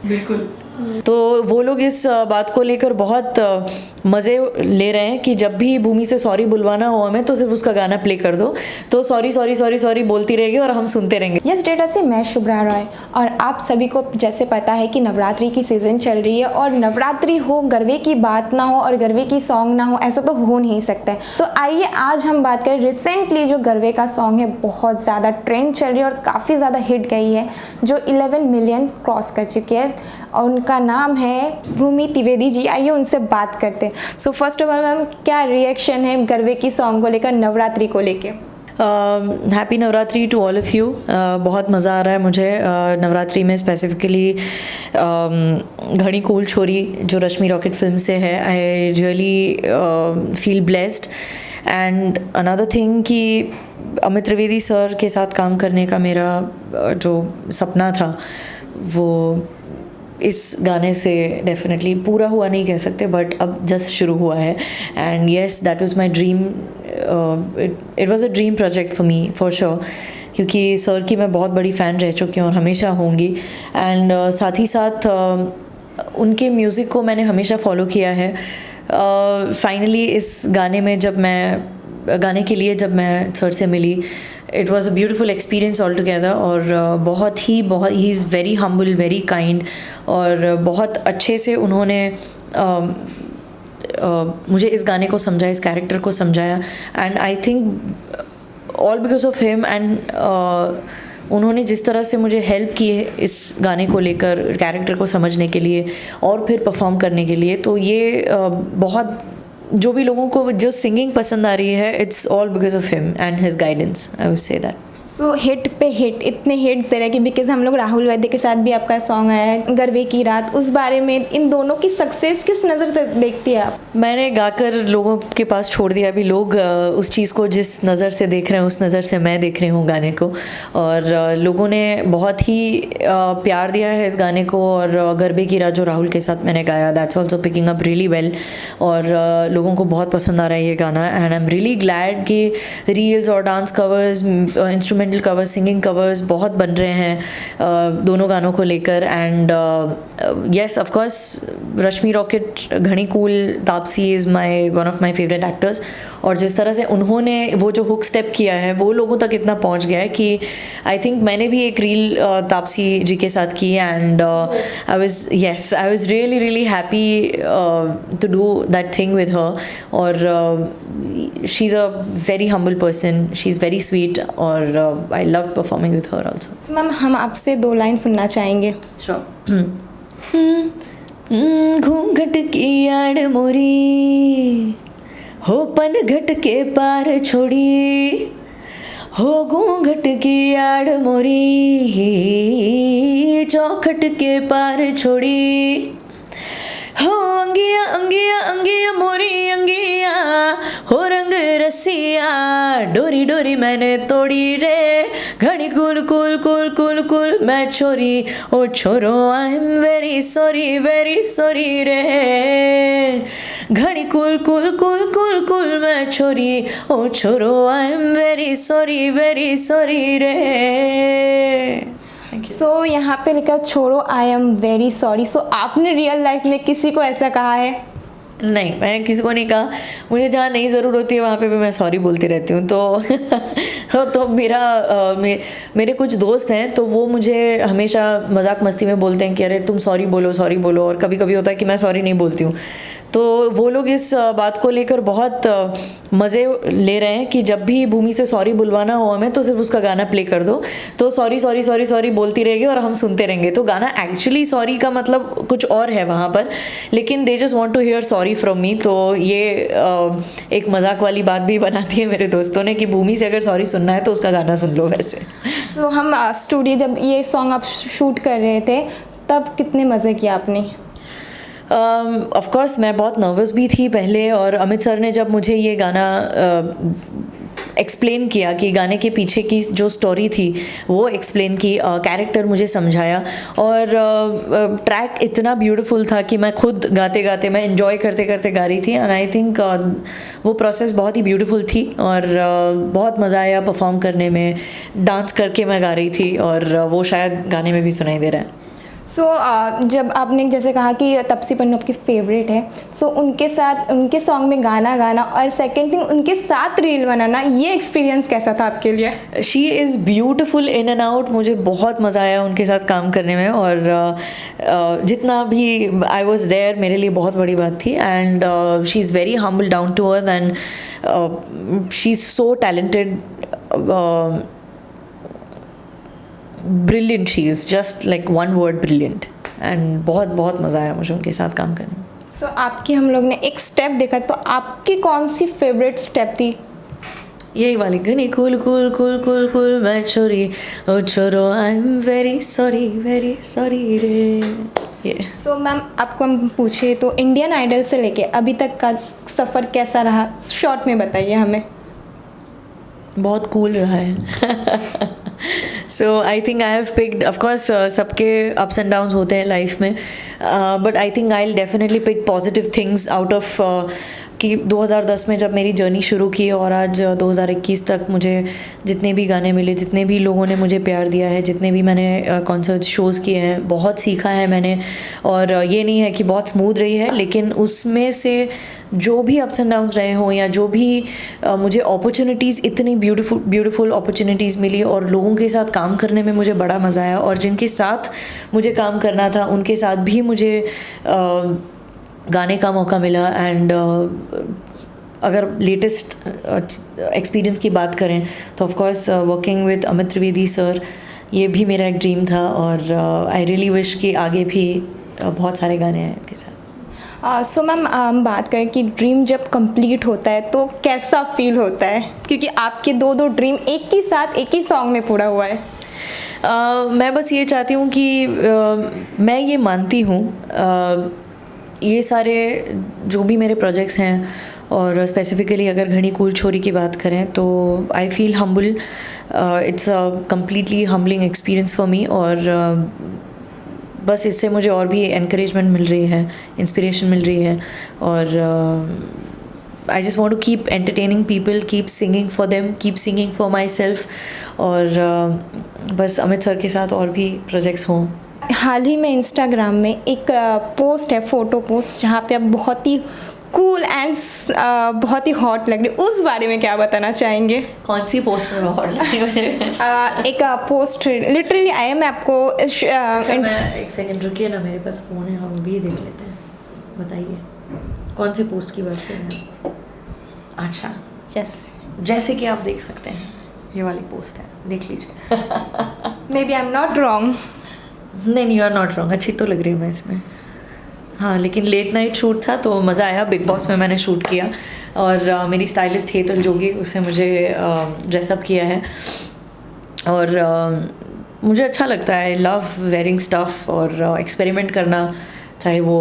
बिल्कुल। तो वो लोग इस बात को लेकर बहुत मज़े ले रहे हैं कि जब भी भूमि से सॉरी बुलवाना हो हमें तो सिर्फ उसका गाना प्ले कर दो, तो सॉरी सॉरी सॉरी सॉरी बोलती रहेगी और हम सुनते रहेंगे। यस डेटा से मैं शुभ्रा रॉय, और आप सभी को जैसे पता है कि नवरात्रि की सीज़न चल रही है, और नवरात्रि हो, गरबे की बात ना हो और गरबे की सॉन्ग ना हो, ऐसा तो हो नहीं सकता है। तो आइए आज हम बात करें रिसेंटली जो गरबे का सॉन्ग है बहुत ज़्यादा ट्रेंड चल रही है और काफ़ी ज़्यादा हिट गई है, जो 11 मिलियन क्रॉस कर चुकी है, और उनका नाम है भूमि त्रिवेदी जी। आइए उनसे बात करते हैं। So first of all ma'am, क्या रिएक्शन है गरबे की सॉन्ग को लेकर, नवरात्रि को लेकर? Happy Navratri to all of you. बहुत मज़ा आ रहा है मुझे नवरात्रि में, स्पेसिफिकली घड़ी कूल छोरी जो रश्मि रॉकेट फिल्म से है। I really feel blessed. And another thing कि अमित त्रिवेदी सर के साथ काम करने का मेरा जो सपना था वो इस गाने से डेफिनेटली पूरा हुआ नहीं कह सकते, बट अब जस्ट शुरू हुआ है। And yes, that was my dream. It was a dream project for me for sure, क्योंकि सर की मैं बहुत बड़ी फ़ैन रह चुकी हूँ और हमेशा होंगी। एंड साथ ही साथ उनके म्यूज़िक को मैंने हमेशा फॉलो किया है। फाइनली इस गाने के लिए जब मैं सर से मिली, it was a beautiful experience all together. और बहुत ही he is very humble, very kind, और बहुत अच्छे से उन्होंने मुझे इस गाने को समझाया, इस कैरेक्टर को समझाया। And I think all because of him. And उन्होंने जिस तरह से मुझे हेल्प की है इस गाने को लेकर, कैरेक्टर को समझने के लिए और फिर परफॉर्म करने के लिए, तो ये बहुत, जो भी लोगों को जो सिंगिंग पसंद आ रही है, it's all because of him and his guidance, I would say that. So hit पे हिट, इतने हिट्स दे रहे हैं कि बिकॉज हम लोग राहुल वैद्य के साथ भी आपका सॉन्ग आया है गरबे की रात, उस बारे में इन दोनों की सक्सेस किस नज़र से देखती है आप? मैंने गाकर लोगों के पास छोड़ दिया। अभी लोग उस चीज़ को जिस नज़र से देख रहे हैं उस नज़र से मैं देख रही हूँ गाने को, और लोगों ने बहुत ही प्यार दिया है इस गाने को। और गरबे की रात जो राहुल के साथ मैंने गाया, that's also picking up really well, और लोगों को बहुत पसंद आ रहा है ये गाना। And I am really glad कि रील्स और dance covers, instrumental covers, singing covers बहुत बन रहे हैं दोनों गानों को लेकर। And yes, of course Rashmi Rocket, घड़ी कूल, Taapsee is one of my favourite actors. और जिस तरह से उन्होंने वो जो हुक स्टेप किया है वो लोगों तक इतना पहुंच गया है कि आई थिंक मैंने भी एक रील तापसी जी के साथ की। And I was really really happy to do that thing with her. और she is a very humble person, she is very sweet, और I love performing with her also. Ma'am हम आपसे 2 लाइन सुनना चाहेंगे। Sure. घूंघट की आड़ मोरी हो, पन घट के पार छोड़ी हो, घूंघट की आड़ मोरी चौखट के पार छोड़ी हो, अंगिया अंगिया अंगिया मोरी अंगिया हो, रंग रसिया डोरी डोरी मैंने तोड़ी रे, घड़ी कुल कुल कुल कुल कुल मैं छोरी, ओ छोरो आई एम वेरी सॉरी रे, घड़ी कुल कुल कुल कुल कुल मैं छोरी, ओ छोरो आई एम वेरी सॉरी रे। सो यहाँ पे लिखा छोड़ो आई एम वेरी सॉरी। सो आपने रियल लाइफ में किसी को ऐसा कहा है? नहीं, मैंने किसी को नहीं कहा। मुझे जहाँ नहीं ज़रूर होती है वहाँ पे भी मैं सॉरी बोलती रहती हूँ। तो मेरे कुछ दोस्त हैं तो वो मुझे हमेशा मजाक मस्ती में बोलते हैं कि अरे तुम सॉरी बोलो। और कभी कभी होता है कि मैं सॉरी नहीं बोलती हूँ। तो वो लोग इस बात को लेकर बहुत मज़े ले रहे हैं कि जब भी भूमि से सॉरी बुलवाना हो हमें तो सिर्फ उसका गाना प्ले कर दो, तो सॉरी सॉरी सॉरी सॉरी बोलती रहेगी और हम सुनते रहेंगे। तो गाना एक्चुअली सॉरी का मतलब कुछ और है वहाँ पर, लेकिन they just want to hear sorry from me. तो ये एक मजाक वाली बात भी बना दी है मेरे दोस्तों ने कि भूमि से अगर सॉरी सुनना है तो उसका गाना सुन लो। वैसे सो हम स्टूडियो जब ये सॉन्ग आप शूट कर रहे थे तब कितने मज़े किया आपने? ऑफ कोर्स मैं बहुत नर्वस भी थी पहले, और अमित सर ने जब मुझे ये गाना एक्सप्लेन किया कि गाने के पीछे की जो स्टोरी थी वो एक्सप्लेन की, कैरेक्टर मुझे समझाया, और ट्रैक इतना ब्यूटीफुल था कि मैं खुद गाते गाते मैं एंजॉय करते करते गा रही थी। एंड आई थिंक वो प्रोसेस बहुत ही ब्यूटीफुल थी, और बहुत मज़ा आया परफॉर्म करने में। डांस करके मैं गा रही थी और वो शायद गाने में भी सुनाई दे रहा है। सो जब आपने जैसे कहा कि तपसी पन्नू आपकी फेवरेट है, सो उनके साथ उनके सॉन्ग में गाना गाना और सेकंड थिंग उनके साथ रील बनाना, ये एक्सपीरियंस कैसा था आपके लिए? She is beautiful in and out. मुझे बहुत मज़ा आया उनके साथ काम करने में, और जितना भी आई वॉज देयर मेरे लिए बहुत बड़ी बात थी। And she is very humble, down to earth, and she is so talented, brilliant. She is just like one word, brilliant. And बहुत बहुत मज़ा आया मुझे उनके साथ काम करने में। सो आपकी हम लोग ने एक स्टेप देखा, तो आपकी कौन सी फेवरेट स्टेप थी? यही वाली, घनी cool cool cool cool cool मैं छोरी, ओ छोरो आई एम वेरी सॉरी रे। ये सो मैम, आपको हम पूछे तो इंडियन आइडल से लेके अभी तक का सफ़र कैसा रहा, शॉर्ट में बताइए हमें। बहुत कूल रहा है। So I think I have picked, of course सबके अप्स एंड डाउन्स होते हैं लाइफ में, but I think I will definitely pick positive things out of कि 2010 में जब मेरी जर्नी शुरू की और आज 2021 तक मुझे जितने भी गाने मिले, जितने भी लोगों ने मुझे प्यार दिया है, जितने भी मैंने कॉन्सर्ट शोज़ किए हैं, बहुत सीखा है मैंने। और ये नहीं है कि बहुत स्मूथ रही है, लेकिन उसमें से जो भी अप्स एंड डाउन्स रहे हों, या जो भी मुझे अपॉर्चुनिटीज़, इतनी ब्यूटीफुल अपॉर्चुनिटीज़ मिली और लोगों के साथ काम करने में मुझे बड़ा मज़ा आया, और जिनके साथ मुझे काम करना था उनके साथ भी मुझे गाने का मौका मिला। एंड अगर लेटेस्ट एक्सपीरियंस की बात करें तो of course working with Amit Trivedi sir, ये भी मेरा एक ड्रीम था, और आई रियली विश कि आगे भी बहुत सारे गाने हैं उनके साथ। सो मैम, हम बात करें कि ड्रीम जब कंप्लीट होता है तो कैसा फील होता है, क्योंकि आपके दो ड्रीम एक ही साथ एक ही सॉन्ग में पूरा हुआ है। मैं बस ये चाहती हूँ कि मैं ये मानती हूँ, ये सारे जो भी मेरे प्रोजेक्ट्स हैं, और स्पेसिफ़िकली अगर घनी कूल छोरी की बात करें तो I feel humble. It's a completely humbling experience for me, और बस इससे मुझे और भी एनकरेजमेंट मिल रही है, इंस्पिरेशन मिल रही है, और I just want to keep entertaining people, keep singing for them, keep singing for myself, और बस अमित सर के साथ और भी प्रोजेक्ट्स हों। हाल ही में इंस्टाग्राम में एक पोस्ट है, फ़ोटो पोस्ट, जहाँ पे आप बहुत ही कूल एंड बहुत ही हॉट लग रही, उस बारे में क्या बताना चाहेंगे? कौन सी पोस्ट में हॉट लग रही मुझे? एक पोस्ट लिटरली आया, मैं आपको मैं एक सेकंड रुकिए ना, मेरे पास फ़ोन है, हम भी देख लेते हैं। बताइए कौन सी पोस्ट की बात कर रहे हैं? अच्छा, जैसे कि आप देख सकते हैं ये वाली पोस्ट है, देख लीजिए। Maybe I am not wrong. नहीं, यू आर नॉट रॉन्ग, अच्छी तो लग रही हूँ मैं इसमें। हाँ, लेकिन लेट नाइट शूट था तो मज़ा आया। बिग बॉस में मैंने शूट किया, और मेरी स्टाइलिस्ट हेतल जोगी, उससे मुझे ड्रेसअप किया है, और मुझे अच्छा लगता है। आई लव वेयरिंग स्टफ़ और एक्सपेरिमेंट करना, चाहे वो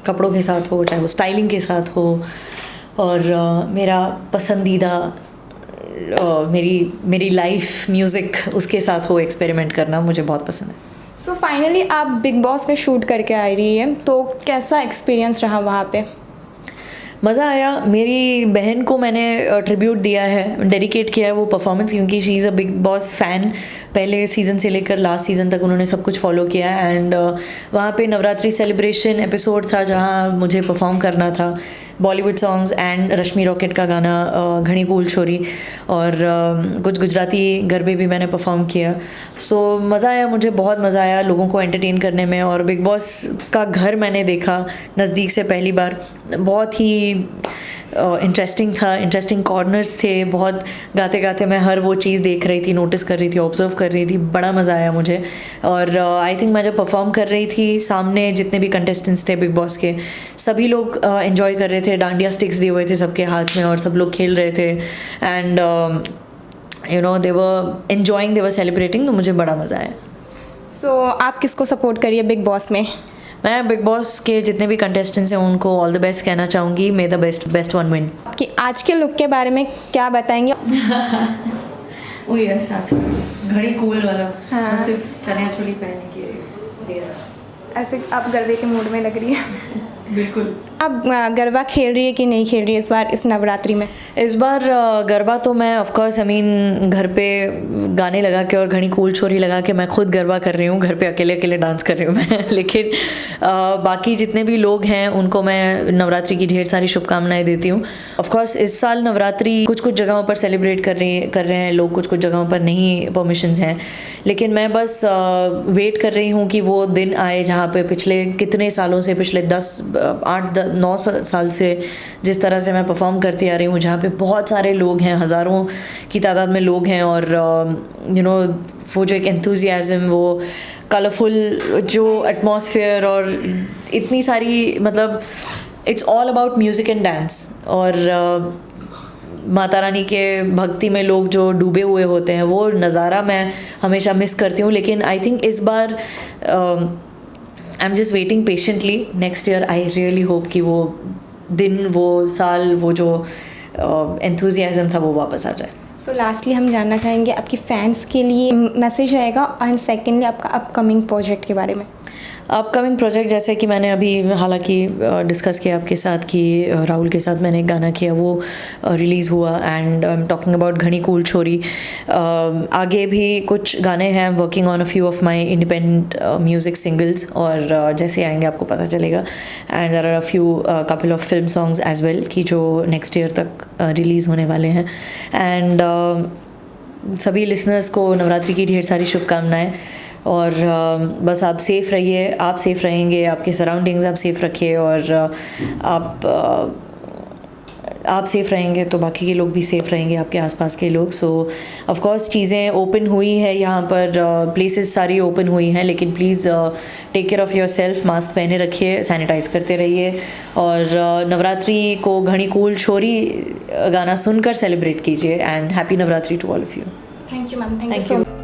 कपड़ों के साथ हो, चाहे वो स्टाइलिंग के साथ हो, और मेरा पसंदीदा मेरी लाइफ म्यूज़िक उसके साथ हो, एक्सपेरिमेंट करना मुझे बहुत पसंद है। सो फाइनली आप बिग बॉस में शूट करके आ रही है, तो कैसा एक्सपीरियंस रहा वहाँ पे? मज़ा आया। मेरी बहन को मैंने ट्रिब्यूट दिया है, डेडिकेट किया है वो परफॉर्मेंस, क्योंकि she is a big boss fan. पहले सीज़न से लेकर लास्ट सीज़न तक उन्होंने सब कुछ फॉलो किया है। एंड वहाँ पे नवरात्रि सेलिब्रेशन एपिसोड था जहाँ मुझे परफॉर्म करना था Bollywood songs and Rashmi rocket का गाना घनी कूल छोरी, और कुछ गुजराती गरबे भी मैंने परफॉर्म किया। सो मज़ा आया, मुझे बहुत मज़ा आया लोगों को एंटरटेन करने में। और बिग बॉस का घर मैंने देखा नज़दीक से पहली बार, बहुत ही इंटरेस्टिंग था, इंटरेस्टिंग कॉर्नर्स थे, बहुत गाते गाते मैं हर वो चीज़ देख रही थी, नोटिस कर रही थी, ऑब्जर्व कर रही थी, बड़ा मज़ा आया मुझे। और आई थिंक मैं जब परफॉर्म कर रही थी, सामने जितने भी कंटेस्टेंट्स थे बिग बॉस के, सभी लोग एंजॉय कर रहे थे, डांडिया स्टिक्स दिए हुए थे सबके हाथ में और सब लोग खेल रहे थे, and you know they were enjoying, they were celebrating, तो मुझे बड़ा मज़ा आया। सो आप किसको सपोर्ट करिए बिग बॉस में? मैं बिग बॉस के जितने भी कंटेस्टेंट्स हैं उनको ऑल द बेस्ट कहना चाहूँगी। मे द बेस्ट वन विन। आपकी आज के लुक के बारे में क्या बताएंगे? ओह यस, घड़ी कूल वाला। हाँ। सिर्फ चनिया चोली पहनने के दे रहा। ऐसे आप गरबे के मूड में लग रही है। बिल्कुल। आप गरबा खेल रही है कि नहीं खेल रही है इस बार इस नवरात्रि में? इस बार गरबा तो मैं ऑफ कोर्स घर पे गाने लगा के और घनी कूल छोरी लगा के मैं खुद गरबा कर रही हूँ, घर पे अकेले अकेले डांस कर रही हूँ मैं लेकिन बाकी जितने भी लोग हैं उनको मैं नवरात्रि की ढेर सारी शुभकामनाएं देती हूँ। ऑफ कोर्स इस साल नवरात्रि कुछ कुछ जगहों पर सेलिब्रेट कर रहे हैं लोग, कुछ कुछ जगहों पर नहीं परमिशंस हैं, लेकिन मैं बस वेट कर रही हूँ कि वो दिन आए जहाँ पे पिछले कितने सालों से, पिछले 9 साल से जिस तरह से मैं परफॉर्म करती आ रही हूँ, जहाँ पे बहुत सारे लोग हैं, हज़ारों की तादाद में लोग हैं और वो जो एक एंथुजियाज़म, वो कलरफुल जो एटमॉस्फेयर और इतनी सारी, मतलब it's all about music and dance. और माता रानी के भक्ति में लोग जो डूबे हुए होते हैं वो नज़ारा मैं हमेशा मिस करती हूँ। लेकिन आई थिंक इस बार I am just waiting patiently, next year I really hope कि वो दिन, वो साल, वो जो एंथुजियाज़म था वो वापस आ जाए। सो लास्टली हम जानना चाहेंगे आपके फैंस के लिए मैसेज रहेगा, एंड सेकेंडली आपका अपकमिंग प्रोजेक्ट के बारे में। अपकमिंग प्रोजेक्ट जैसे कि मैंने अभी हालांकि डिस्कस किया आपके साथ कि राहुल के साथ मैंने एक गाना किया, वो रिलीज़ हुआ, and I am talking about Ghani cool Chhori. आगे भी कुछ गाने हैं, working on a few of my independent music singles, और जैसे आएंगे आपको पता चलेगा। And there are a few couple of film songs as well कि जो नेक्स्ट ईयर तक रिलीज़ होने वाले हैं। एंड सभी लिसनर्स को नवरात्रि की ढेर सारी शुभकामनाएं, और बस आप सेफ़ रहिए, आप सेफ़ रहेंगे, आपके सराउंडिंग्स आप सेफ़ रखिए, और आप सेफ़ रहेंगे तो बाकी के लोग भी सेफ़ रहेंगे, आपके आसपास के लोग। सो ऑफ कोर्स चीज़ें ओपन हुई है यहाँ पर, प्लेसेस सारी ओपन हुई हैं, लेकिन please take care of yourself, mask पहने रखिए, सैनिटाइज़ करते रहिए, और नवरात्रि को घनी कूल छोरी गाना सुनकर सेलिब्रेट कीजिए। And happy Navratri to all of you. Thank you ma'am, thank you thank so you. Much.